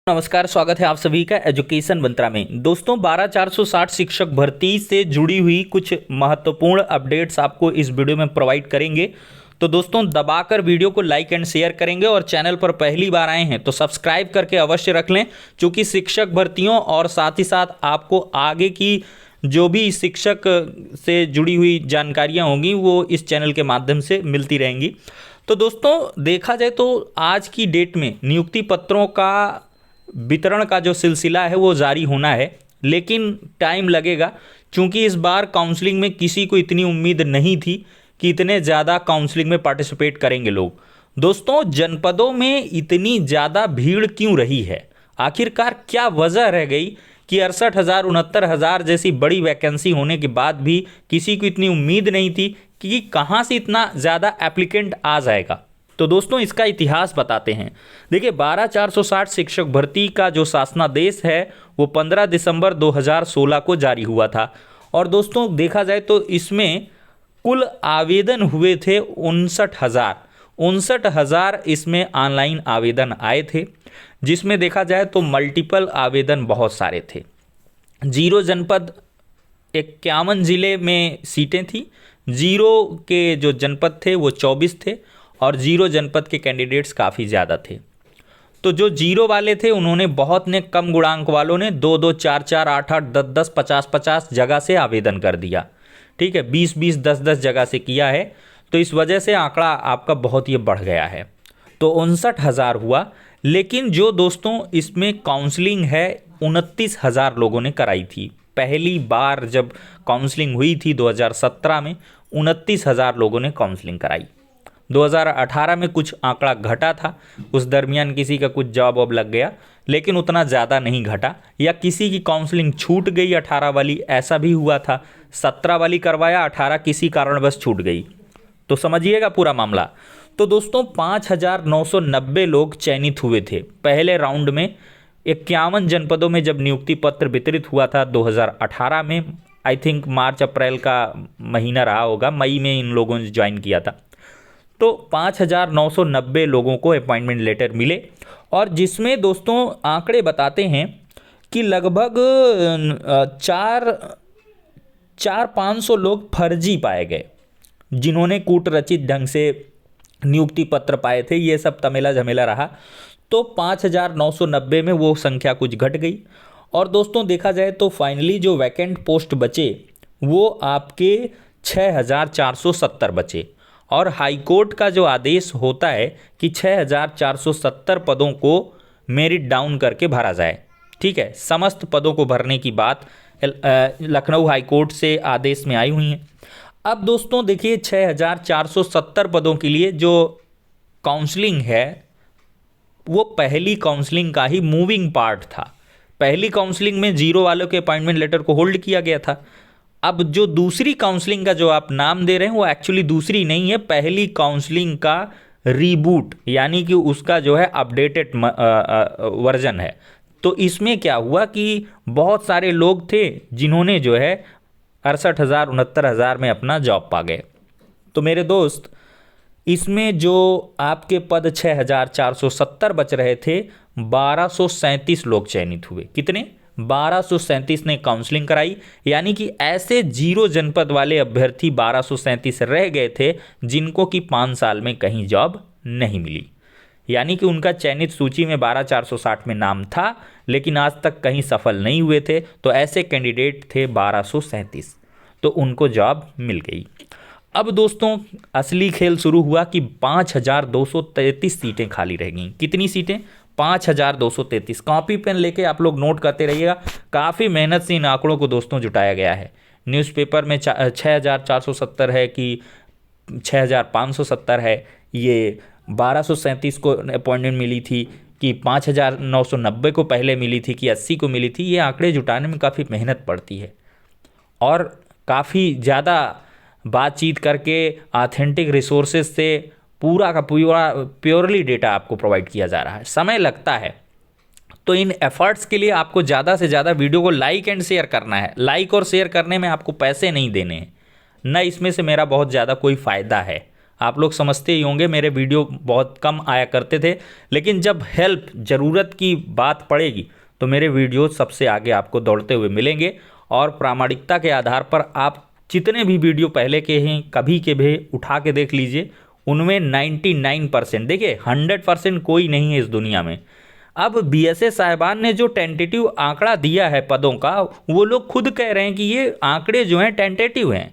नमस्कार, स्वागत है आप सभी का एजुकेशन मंत्रा में। दोस्तों 12460 शिक्षक भर्ती से जुड़ी हुई कुछ महत्वपूर्ण अपडेट्स आपको इस वीडियो में प्रोवाइड करेंगे। तो दोस्तों दबाकर वीडियो को लाइक एंड शेयर करेंगे और चैनल पर पहली बार आए हैं तो सब्सक्राइब करके अवश्य रख लें, क्योंकि शिक्षक भर्तियों और साथ ही साथ आपको आगे की जो भी शिक्षक से जुड़ी हुई जानकारियाँ होंगी वो इस चैनल के माध्यम से मिलती रहेंगी। तो दोस्तों देखा जाए तो आज की डेट में नियुक्ति पत्रों का वितरण का जो सिलसिला है वो जारी होना है, लेकिन टाइम लगेगा, क्योंकि इस बार काउंसलिंग में किसी को इतनी उम्मीद नहीं थी कि इतने ज़्यादा काउंसलिंग में पार्टिसिपेट करेंगे लोग। दोस्तों जनपदों में इतनी ज़्यादा भीड़ क्यों रही है, आखिरकार क्या वजह रह गई कि 68,000 69,000 जैसी बड़ी वैकेंसी होने के बाद भी किसी को इतनी उम्मीद नहीं थी कि कहाँ से इतना ज़्यादा एप्लीकेंट आ जाएगा। तो दोस्तों इसका इतिहास बताते हैं। देखिए 12460 शिक्षक भर्ती का जो शासनादेश है वो 15 दिसंबर 2016 को जारी हुआ था। और दोस्तों देखा जाए तो इसमें कुल आवेदन हुए थे 59,000 इसमें ऑनलाइन आवेदन आए थे, जिसमें देखा जाए तो मल्टीपल आवेदन बहुत सारे थे। 0 जनपद 51 जिले में सीटें थी, 0 के जो जनपद थे वो 24 थे और 0 जनपद के कैंडिडेट्स काफ़ी ज़्यादा थे। तो जो 0 वाले थे उन्होंने बहुत ने कम गुणांक वालों ने 2-2, 4-4, 8-8, 10-10, 50-50 जगह से आवेदन कर दिया। ठीक है, 20-20, 10-10 जगह से किया है, तो इस वजह से आंकड़ा आपका बहुत ही बढ़ गया है। तो 59,000 हुआ, लेकिन जो दोस्तों इसमें काउंसलिंग है 29,000 लोगों ने कराई थी। पहली बार जब काउंसलिंग हुई थी 2017 में 29,000 लोगों ने काउंसलिंग कराई। 2018 में कुछ आंकड़ा घटा था, उस दरमियान किसी का कुछ जॉब वॉब लग गया, लेकिन उतना ज़्यादा नहीं घटा, या किसी की काउंसलिंग छूट गई 18 वाली, ऐसा भी हुआ था। 17 वाली करवाया, 18 किसी कारणवश छूट गई। तो समझिएगा पूरा मामला। तो दोस्तों 5,990 लोग चयनित हुए थे पहले राउंड में। 51 जनपदों में जब नियुक्ति पत्र वितरित हुआ था 2018 में, आई थिंक मार्च अप्रैल का महीना रहा होगा, मई में इन लोगों ने ज्वाइन किया था। तो 5,990 लोगों को अपॉइंटमेंट लेटर मिले, और जिसमें दोस्तों आंकड़े बताते हैं कि लगभग 400-500 लोग फर्जी पाए गए, जिन्होंने कूट रचित ढंग से नियुक्ति पत्र पाए थे। ये सब तमेला झमेला रहा, तो 5,990 में वो संख्या कुछ घट गई। और दोस्तों देखा जाए तो फाइनली जो वैकेंट पोस्ट बचे वो आपके 6,470 बचे, और हाई कोर्ट का जो आदेश होता है कि 6,470 पदों को मेरिट डाउन करके भरा जाए। ठीक है, समस्त पदों को भरने की बात लखनऊ हाई कोर्ट से आदेश में आई हुई है। अब दोस्तों देखिए 6,470 पदों के लिए जो काउंसलिंग है वो पहली काउंसलिंग का ही मूविंग पार्ट था। पहली काउंसलिंग में 0 वालों के अपॉइंटमेंट लेटर को होल्ड किया गया था। अब जो दूसरी काउंसलिंग का जो आप नाम दे रहे हैं वो एक्चुअली दूसरी नहीं है, पहली काउंसलिंग का रीबूट, यानी कि उसका जो है अपडेटेड वर्जन है। तो इसमें क्या हुआ कि बहुत सारे लोग थे जिन्होंने जो है 68,000 69,000 में अपना जॉब पा गए। तो मेरे दोस्त इसमें जो आपके पद 6,470 बच रहे थे, 1,237 लोग चयनित हुए। कितने? 1,237 ने काउंसलिंग कराई, यानी कि ऐसे 0 जनपद वाले अभ्यर्थी 1,237 रह गए थे जिनको कि 5 साल में कहीं जॉब नहीं मिली। यानी कि उनका चयनित सूची में 12,460 में नाम था, लेकिन आज तक कहीं सफल नहीं हुए थे। तो ऐसे कैंडिडेट थे 1,237, तो उनको जॉब मिल गई। अब दोस्तों असली खेल शुरू हुआ कि 5,233 सीटें खाली रह गई। कितनी सीटें? 5,233। कॉपी पेन लेके आप लोग नोट करते रहिएगा, काफ़ी मेहनत से इन आंकड़ों को दोस्तों जुटाया गया है। न्यूज़पेपर में 6,470 है कि 6,570 है, ये 1,237 को अपॉइंटमेंट मिली थी कि 5,990 को पहले मिली थी कि 80 को मिली थी। ये आंकड़े जुटाने में काफ़ी मेहनत पड़ती है और काफ़ी ज़्यादा बातचीत करके ऑथेंटिक रिसोर्सेज से पूरा का पूरा प्योरली डेटा आपको प्रोवाइड किया जा रहा है, समय लगता है। तो इन एफर्ट्स के लिए आपको ज़्यादा से ज़्यादा वीडियो को लाइक एंड शेयर करना है। लाइक और शेयर करने में आपको पैसे नहीं देने हैं, न इसमें से मेरा बहुत ज़्यादा कोई फ़ायदा है। आप लोग समझते ही होंगे मेरे वीडियो बहुत कम आया करते थे, लेकिन जब हेल्प ज़रूरत की बात पड़ेगी तो मेरे वीडियो सबसे आगे आपको दौड़ते हुए मिलेंगे। और प्रामाणिकता के आधार पर आप जितने भी वीडियो पहले के हैं कभी के भी उठा के देख लीजिए, उनमें 99% देखिए 100% कोई नहीं है इस दुनिया में। अब बीएसए साहिबान ने जो टेंटेटिव आंकड़ा दिया है पदों का, वो लोग खुद कह रहे हैं कि ये आंकड़े जो हैं टेंटेटिव हैं,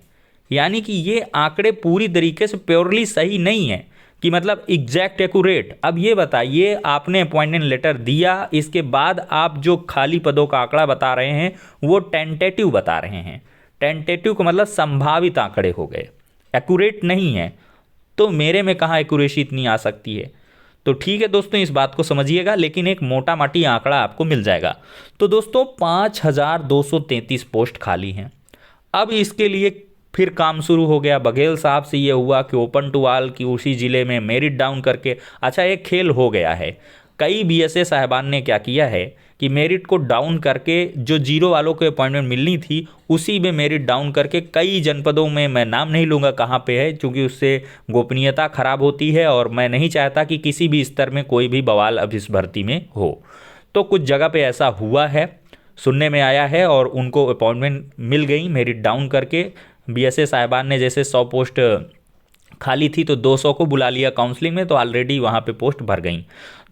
यानी कि ये आंकड़े पूरी तरीके से प्योरली सही नहीं है कि मतलब एग्जैक्ट एक्यूरेट। अब ये बताइए, आपने अपॉइंटमेंट लेटर दिया, इसके बाद आप जो खाली पदों का आंकड़ा बता रहे हैं वो टेंटेटिव बता रहे हैं। टेंटेटिव का मतलब संभावित आंकड़े हो गए, एक्यूरेट नहीं है। तो मेरे में कहाँ एक्यूरेसी इतनी आ सकती है। तो ठीक है दोस्तों, इस बात को समझिएगा, लेकिन एक मोटा माटी आंकड़ा आपको मिल जाएगा। तो दोस्तों 5233 पोस्ट खाली हैं। अब इसके लिए फिर काम शुरू हो गया। बघेल साहब से ये हुआ कि ओपन टू ऑल की उसी ज़िले में मेरिट डाउन करके, अच्छा एक खेल हो गया है। कई बीएसए साहिबान ने क्या किया है कि मेरिट को डाउन करके जो जीरो वालों को अपॉइंटमेंट मिलनी थी उसी में मेरिट डाउन करके कई जनपदों में, मैं नाम नहीं लूँगा कहाँ पे है क्योंकि उससे गोपनीयता खराब होती है और मैं नहीं चाहता कि किसी भी स्तर में कोई भी बवाल अब इस भर्ती में हो। तो कुछ जगह पे ऐसा हुआ है, सुनने में आया है, और उनको अपॉइंटमेंट मिल गई मेरिट डाउन करके। बीएसए साहिबान ने जैसे 100 पोस्ट खाली थी तो 200 को बुला लिया काउंसलिंग में, तो ऑलरेडी वहाँ पे पोस्ट भर गई।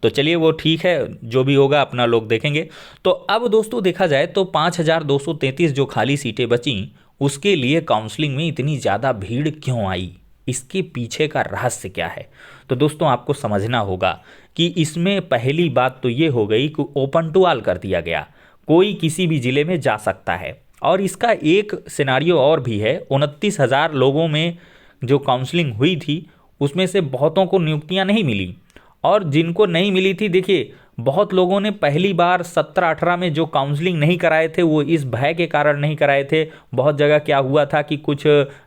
तो चलिए वो ठीक है, जो भी होगा अपना लोग देखेंगे। तो अब दोस्तों देखा जाए तो 5233 जो खाली सीटें बची, उसके लिए काउंसलिंग में इतनी ज़्यादा भीड़ क्यों आई, इसके पीछे का रहस्य क्या है। तो दोस्तों आपको समझना होगा कि इसमें पहली बात तो ये हो गई कि ओपन टू ऑल कर दिया गया, कोई किसी भी ज़िले में जा सकता है। और इसका एक सिनारियो और भी है, 29,000 लोगों में जो काउंसलिंग हुई थी उसमें से बहुतों को नियुक्तियां नहीं मिली, और जिनको नहीं मिली थी, देखिए बहुत लोगों ने पहली बार 17-18 में जो काउंसलिंग नहीं कराए थे वो इस भय के कारण नहीं कराए थे। बहुत जगह क्या हुआ था कि कुछ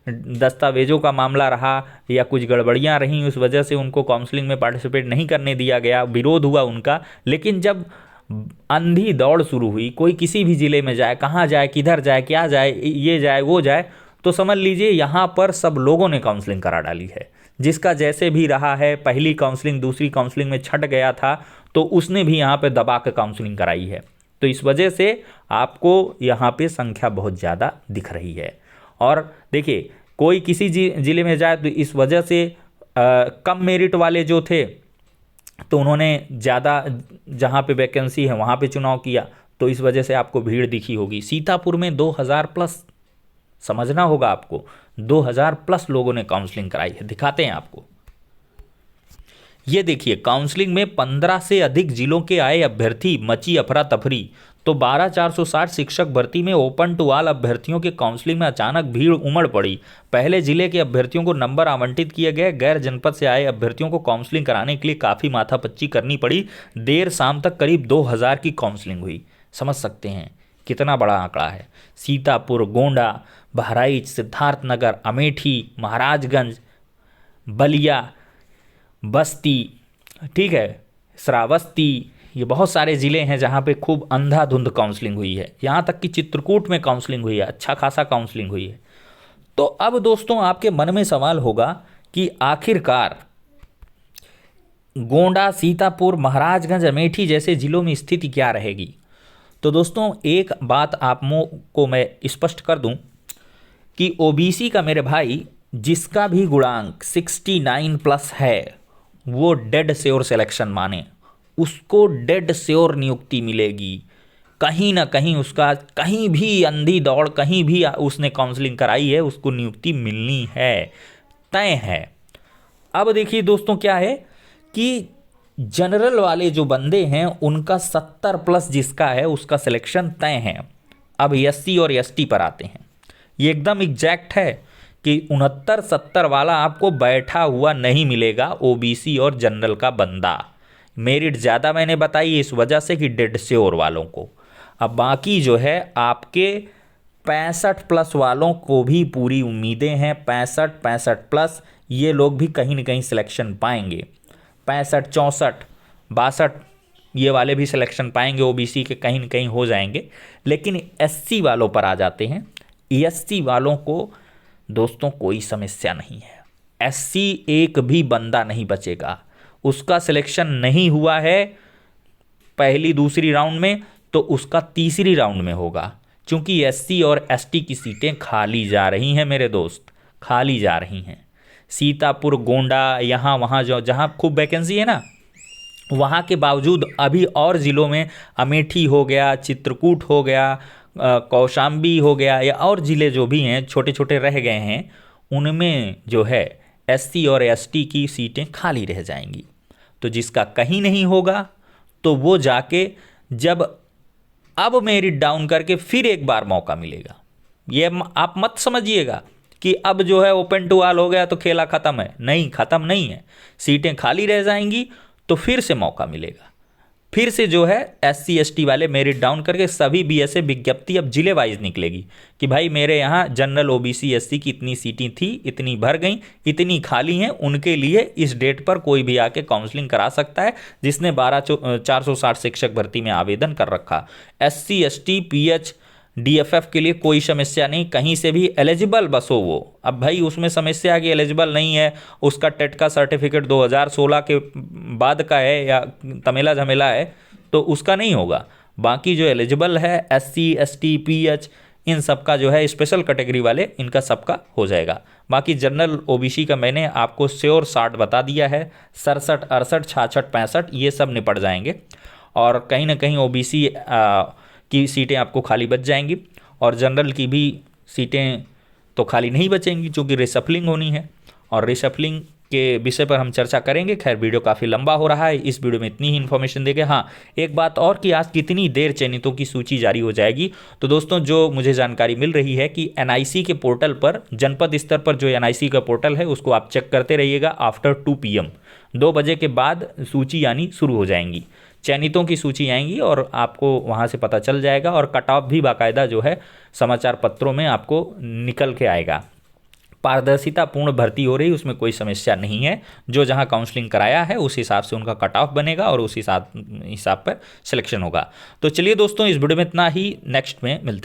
दस्तावेजों का मामला रहा या कुछ गड़बड़ियां रहीं, उस वजह से उनको काउंसलिंग में पार्टिसिपेट नहीं करने दिया गया, विरोध हुआ उनका। लेकिन जब अंधी दौड़ शुरू हुई, कोई किसी भी ज़िले में जाए, कहाँ जाए, किधर जाए, क्या जाए, ये जाए वो जाए, तो समझ लीजिए यहाँ पर सब लोगों ने काउंसलिंग करा डाली है। जिसका जैसे भी रहा है, पहली काउंसलिंग दूसरी काउंसलिंग में छट गया था तो उसने भी यहाँ पे दबा के काउंसलिंग कराई है। तो इस वजह से आपको यहाँ पे संख्या बहुत ज़्यादा दिख रही है। और देखिए कोई किसी ज़िले में जाए तो इस वजह से कम मेरिट वाले जो थे तो उन्होंने ज़्यादा, जहाँ पे वैकेंसी है वहाँ पे चुनाव किया, तो इस वजह से आपको भीड़ दिखी होगी। सीतापुर में 2000 प्लस, समझना होगा आपको, 2000 प्लस लोगों ने काउंसलिंग कराई है। दिखाते हैं आपको, ये देखिए काउंसलिंग में 15 से अधिक जिलों के आए अभ्यर्थी, मची अफरा तफरी। तो 12460 शिक्षक भर्ती में ओपन टू ऑल अभ्यर्थियों के काउंसलिंग में अचानक भीड़ उमड़ पड़ी। पहले जिले के अभ्यर्थियों को नंबर आवंटित किए गए, गैर जनपद से आए अभ्यर्थियों को काउंसलिंग कराने के लिए काफ़ी माथापच्ची करनी पड़ी। देर शाम तक करीब 2000 की काउंसलिंग हुई। समझ सकते हैं कितना बड़ा आंकड़ा है। सीतापुर, गोंडा, बहराइच, सिद्धार्थनगर, अमेठी, महाराजगंज, बलिया, बस्ती, ठीक है, श्रावस्ती, ये बहुत सारे ज़िले हैं जहाँ पे खूब अंधाधुंध काउंसलिंग हुई है। यहाँ तक कि चित्रकूट में काउंसलिंग हुई है, अच्छा खासा काउंसलिंग हुई है। तो अब दोस्तों आपके मन में सवाल होगा कि आखिरकार गोंडा, सीतापुर, महाराजगंज, अमेठी जैसे ज़िलों में स्थिति क्या रहेगी। तो दोस्तों एक बात आप को मैं स्पष्ट कर दूं कि ओबीसी का मेरे भाई जिसका भी गुणांक 69 प्लस है वो डेड श्योर सिलेक्शन माने, उसको डेड श्योर नियुक्ति मिलेगी। कहीं ना कहीं उसका, कहीं भी अंधी दौड़, कहीं भी उसने काउंसलिंग कराई है, उसको नियुक्ति मिलनी है, तय है। अब देखिए दोस्तों क्या है कि जनरल वाले जो बंदे हैं उनका 70 प्लस जिसका है उसका सिलेक्शन तय है। अब एससी और एसटी पर आते हैं, ये एकदम एग्जैक्ट है कि 69-70 वाला आपको बैठा हुआ नहीं मिलेगा, ओबीसी और जनरल का बंदा। मेरिट ज़्यादा मैंने बताई इस वजह से कि डेड श्योर वालों को। अब बाकी जो है आपके 65 प्लस वालों को भी पूरी उम्मीदें हैं। 65 प्लस ये लोग भी कहीं ना कहीं सिलेक्शन पाएंगे। 65, 64, 62 ये वाले भी सिलेक्शन पाएंगे, ओबीसी के कहीं ना कहीं हो जाएंगे। लेकिन एससी वालों पर आ जाते हैं। एससी वालों को दोस्तों कोई समस्या नहीं है। SC एक भी बंदा नहीं बचेगा। उसका सिलेक्शन नहीं हुआ है पहली दूसरी राउंड में तो उसका तीसरी राउंड में होगा, क्योंकि SC और ST की सीटें खाली जा रही हैं मेरे दोस्त, खाली जा रही हैं। सीतापुर, गोंडा, यहाँ वहाँ जो जहाँ खूब वैकेंसी है ना, वहाँ के बावजूद अभी और ज़िलों में अमेठी हो गया, चित्रकूट हो गया, कौशाम्बी हो गया, या और ज़िले जो भी हैं छोटे छोटे रह गए हैं, उनमें जो है SC और ST की सीटें खाली रह जाएंगी। तो जिसका कहीं नहीं होगा तो वो जाके जब अब मेरिट डाउन करके फिर एक बार मौका मिलेगा। ये आप मत समझिएगा कि अब जो है ओपन टू ऑल हो गया तो खेला ख़त्म है, नहीं, ख़त्म नहीं है। सीटें खाली रह जाएंगी तो फिर से मौका मिलेगा, फिर से जो है SC ST वाले मेरिट डाउन करके सभी BSA विज्ञप्ति अब जिले वाइज निकलेगी कि भाई मेरे यहाँ जनरल OBC SC की इतनी सीटें थी, इतनी भर गई, इतनी खाली हैं, उनके लिए इस डेट पर कोई भी आके काउंसलिंग करा सकता है जिसने 460 शिक्षक भर्ती में आवेदन कर रखा। SC ST PH DFF के लिए कोई समस्या नहीं, कहीं से भी एलिजिबल बस हो वो। अब भाई उसमें समस्या कि एलिजिबल नहीं है, उसका टेट का सर्टिफिकेट 2016 के बाद का है या तमेला झमेला है, तो उसका नहीं होगा। बाकी जो एलिजिबल है SC ST PH इन सब का जो है स्पेशल कैटेगरी वाले, इनका सबका हो जाएगा। बाकी जनरल OBC का मैंने आपको श्योर 60 बता दिया है, 67 68 66 65 ये सब निपट जाएंगे, और कहीं ना कहीं OBC की सीटें आपको खाली बच जाएंगी, और जनरल की भी सीटें तो खाली नहीं बचेंगी क्योंकि रिशफलिंग होनी है, और रिशफलिंग के विषय पर हम चर्चा करेंगे। खैर वीडियो काफ़ी लंबा हो रहा है, इस वीडियो में इतनी ही इन्फॉर्मेशन देंगे। हाँ, एक बात और कि आज कितनी देर चयनितों की सूची जारी हो जाएगी, तो दोस्तों जो मुझे जानकारी मिल रही है कि NIC के पोर्टल पर, जनपद स्तर पर जो NIC का पोर्टल है उसको आप चेक करते रहिएगा। आफ्टर 2 PM 2 बजे के बाद सूची यानी शुरू हो जाएंगी, चयनितों की सूची आएंगी और आपको वहाँ से पता चल जाएगा, और कट ऑफ भी बाकायदा जो है समाचार पत्रों में आपको निकल के आएगा। पारदर्शिता पूर्ण भर्ती हो रही, उसमें कोई समस्या नहीं है। जो जहाँ काउंसलिंग कराया है उस हिसाब से उनका कट ऑफ बनेगा और उस हिसाब पर सिलेक्शन होगा। तो चलिए दोस्तों, इस वीडियो में इतना ही, नेक्स्ट में मिलते हैं।